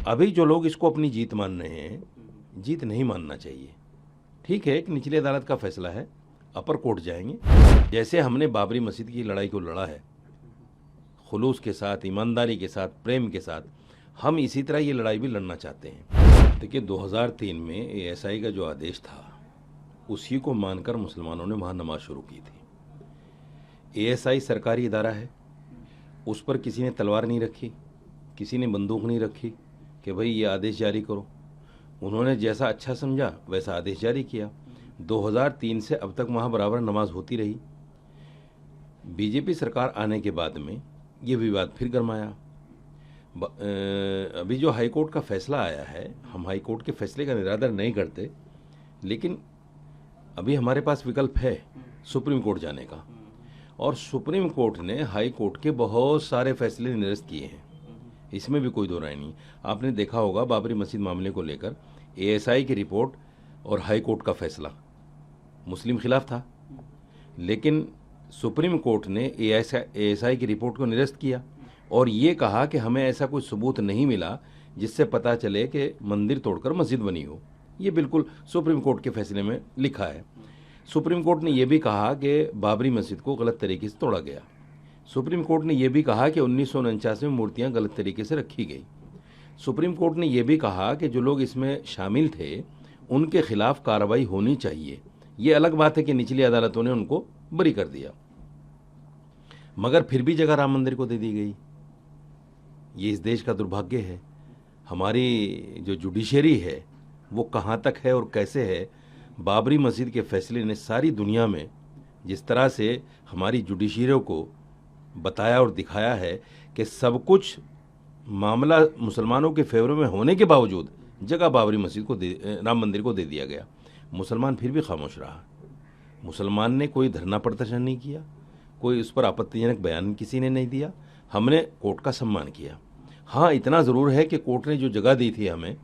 अभी जो लोग इसको अपनी जीत मान रहे हैं, जीत नहीं मानना चाहिए। ठीक है, एक निचली अदालत का फैसला है, अपर कोर्ट जाएंगे। जैसे हमने बाबरी मस्जिद की लड़ाई को लड़ा है, खुलूस के साथ, ईमानदारी के साथ, प्रेम के साथ, हम इसी तरह ये लड़ाई भी लड़ना चाहते हैं। देखिए 2003 में एएसआई का जो आदेश था, उसी को मानकर मुसलमानों ने वहाँ नमाज शुरू की थी। एएसआई सरकारी इदारा है, उस पर किसी ने तलवार नहीं रखी, किसी ने बंदूक नहीं रखी कि भाई ये आदेश जारी करो। उन्होंने जैसा अच्छा समझा वैसा आदेश जारी किया। 2003 से अब तक वहाँ बराबर नमाज होती रही। बीजेपी सरकार आने के बाद में ये विवाद फिर गरमाया। अभी जो हाईकोर्ट का फैसला आया है, हम हाईकोर्ट के फैसले का निरादर नहीं करते, लेकिन अभी हमारे पास विकल्प है सुप्रीम कोर्ट जाने का। और सुप्रीम कोर्ट ने हाई कोर्ट के बहुत सारे फैसले निरस्त किए हैं, इसमें भी कोई दो राय नहीं। आपने देखा होगा बाबरी मस्जिद मामले को लेकर एएसआई की रिपोर्ट और हाई कोर्ट का फैसला मुस्लिम खिलाफ था, लेकिन सुप्रीम कोर्ट ने एएसआई की रिपोर्ट को निरस्त किया और ये कहा कि हमें ऐसा कोई सबूत नहीं मिला जिससे पता चले कि मंदिर तोड़कर मस्जिद बनी हो। ये बिल्कुल सुप्रीम कोर्ट के फैसले में लिखा है। सुप्रीम कोर्ट ने यह भी कहा कि बाबरी मस्जिद को गलत तरीके से तोड़ा गया। सुप्रीम कोर्ट ने यह भी कहा कि 1949 में मूर्तियां गलत तरीके से रखी गई। सुप्रीम कोर्ट ने यह भी कहा कि जो लोग इसमें शामिल थे उनके खिलाफ कार्रवाई होनी चाहिए। ये अलग बात है कि निचली अदालतों ने उनको बरी कर दिया, मगर फिर भी जगह राम मंदिर को दे दी गई। ये इस देश का दुर्भाग्य है। हमारी जो जुडिशरी है वो कहाँ तक है और कैसे है। बाबरी मस्जिद के फैसले ने सारी दुनिया में जिस तरह से हमारी जुडिशरी को बताया और दिखाया है कि सब कुछ मामला मुसलमानों के फेवर में होने के बावजूद जगह बाबरी मस्जिद को राम मंदिर को दे दिया गया। मुसलमान फिर भी खामोश रहा। मुसलमान ने कोई धरना प्रदर्शन नहीं किया, कोई उस पर आपत्तिजनक बयान किसी ने नहीं दिया। हमने कोर्ट का सम्मान किया। हाँ, इतना ज़रूर है कि कोर्ट ने जो जगह दी थी हमें,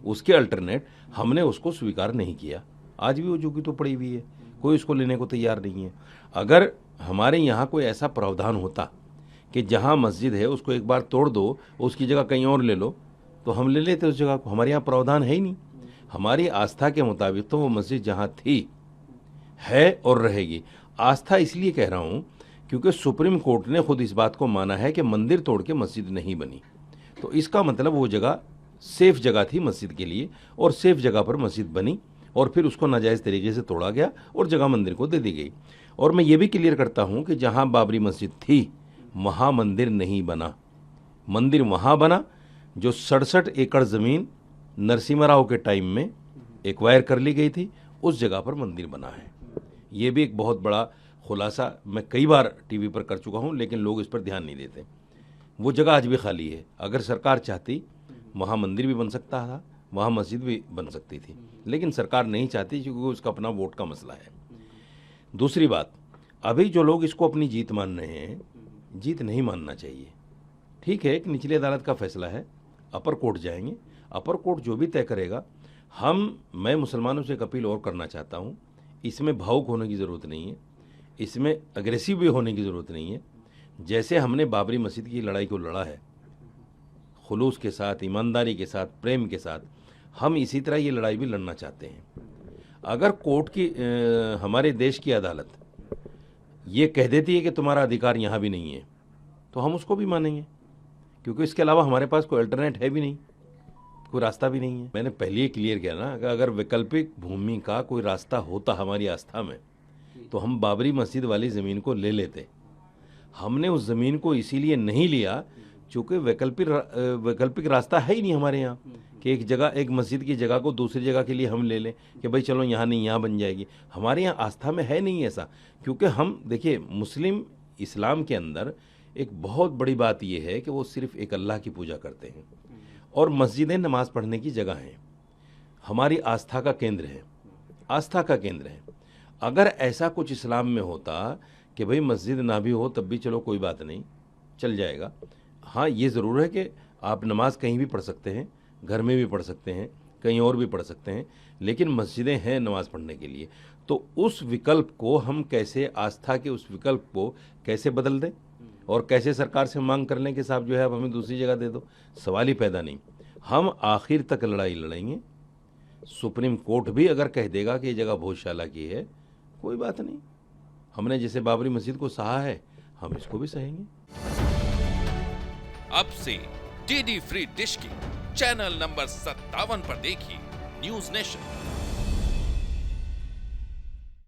उसके अल्टरनेट हमने उसको स्वीकार नहीं किया। आज भी वो जो की तो पड़ी हुई है, कोई उसको लेने को तैयार नहीं है। अगर हमारे यहाँ कोई ऐसा प्रावधान होता कि जहाँ मस्जिद है उसको एक बार तोड़ दो, उसकी जगह कहीं और ले लो, तो हम ले लेते उस जगह को। हमारे यहाँ प्रावधान है ही नहीं। हमारी आस्था के मुताबिक तो वो मस्जिद जहाँ थी है और रहेगी। आस्था इसलिए कह रहा हूँ क्योंकि सुप्रीम कोर्ट ने खुद इस बात को माना है कि मंदिर तोड़ के मस्जिद नहीं बनी, तो इसका मतलब वो जगह सेफ जगह थी मस्जिद के लिए और सेफ जगह पर मस्जिद बनी और फिर उसको नाजायज़ तरीके से तोड़ा गया और जगह मंदिर को दे दी गई। और मैं ये भी क्लियर करता हूँ कि जहाँ बाबरी मस्जिद थी वहाँ मंदिर नहीं बना। मंदिर वहाँ बना जो 67 एकड़ ज़मीन नरसिम्हा राव के टाइम में एक्वायर कर ली गई थी, उस जगह पर मंदिर बना है। ये भी एक बहुत बड़ा खुलासा मैं कई बार टीवी पर कर चुका हूँ, लेकिन लोग इस पर ध्यान नहीं देते। वो जगह आज भी खाली है। अगर सरकार चाहती वहाँ मंदिर भी बन सकता था, वहाँ मस्जिद भी बन सकती थी, लेकिन सरकार नहीं चाहती क्योंकि उसका अपना वोट का मसला है। दूसरी बात, अभी जो लोग इसको अपनी जीत मान रहे हैं, जीत नहीं मानना चाहिए। ठीक है, एक निचली अदालत का फैसला है, अपर कोर्ट जाएंगे। अपर कोर्ट जो भी तय करेगा, मैं मुसलमानों से एक अपील और करना चाहता हूँ, इसमें भावुक होने की ज़रूरत नहीं है, इसमें अग्रेसिव भी होने की ज़रूरत नहीं है। जैसे हमने बाबरी मस्जिद की लड़ाई को लड़ा है, खुलूस के साथ, ईमानदारी के साथ, प्रेम के साथ, हम इसी तरह ये लड़ाई भी लड़ना चाहते हैं। अगर कोर्ट की हमारे देश की अदालत ये कह देती है कि तुम्हारा अधिकार यहाँ भी नहीं है, तो हम उसको भी मानेंगे, क्योंकि इसके अलावा हमारे पास कोई अल्टरनेट है भी नहीं, कोई रास्ता भी नहीं है। मैंने पहले ही क्लियर किया ना कि अगर वैकल्पिक भूमि का कोई रास्ता होता हमारी आस्था में, तो हम बाबरी मस्जिद वाली ज़मीन को ले लेते। हमने उस ज़मीन को इसीलिए नहीं लिया क्योंकि वैकल्पिक रास्ता है ही नहीं हमारे यहाँ कि एक मस्जिद की जगह को दूसरी जगह के लिए हम ले लें कि भाई चलो यहाँ नहीं, यहाँ बन जाएगी। हमारे यहाँ आस्था में है नहीं ऐसा, क्योंकि हम देखिए मुस्लिम इस्लाम के अंदर एक बहुत बड़ी बात यह है कि वो सिर्फ़ एक अल्लाह की पूजा करते हैं और मस्जिदें नमाज़ पढ़ने की जगह हैं, हमारी आस्था का केंद्र है, आस्था का केंद्र है। अगर ऐसा कुछ इस्लाम में होता कि भाई मस्जिद ना भी हो तब भी चलो कोई बात नहीं, चल जाएगा। हाँ, ये ज़रूर है कि आप नमाज कहीं भी पढ़ सकते हैं, घर में भी पढ़ सकते हैं, कहीं और भी पढ़ सकते हैं, लेकिन मस्जिदें हैं नमाज़ पढ़ने के लिए। तो उस विकल्प को हम कैसे, आस्था के उस विकल्प को कैसे बदल दें और कैसे सरकार से मांग कर लें कि साहब जो है अब हमें दूसरी जगह दे दो, सवाल ही पैदा नहीं। हम आखिर तक लड़ाई लड़ेंगे। सुप्रीम कोर्ट भी अगर कह देगा कि ये जगह भोजशाला की है, कोई बात नहीं। हमने जैसे बाबरी मस्जिद को सहा है, हम इसको भी सहेंगे। अब से डीडी फ्री डिश की चैनल नंबर 57 पर देखिए न्यूज नेशन।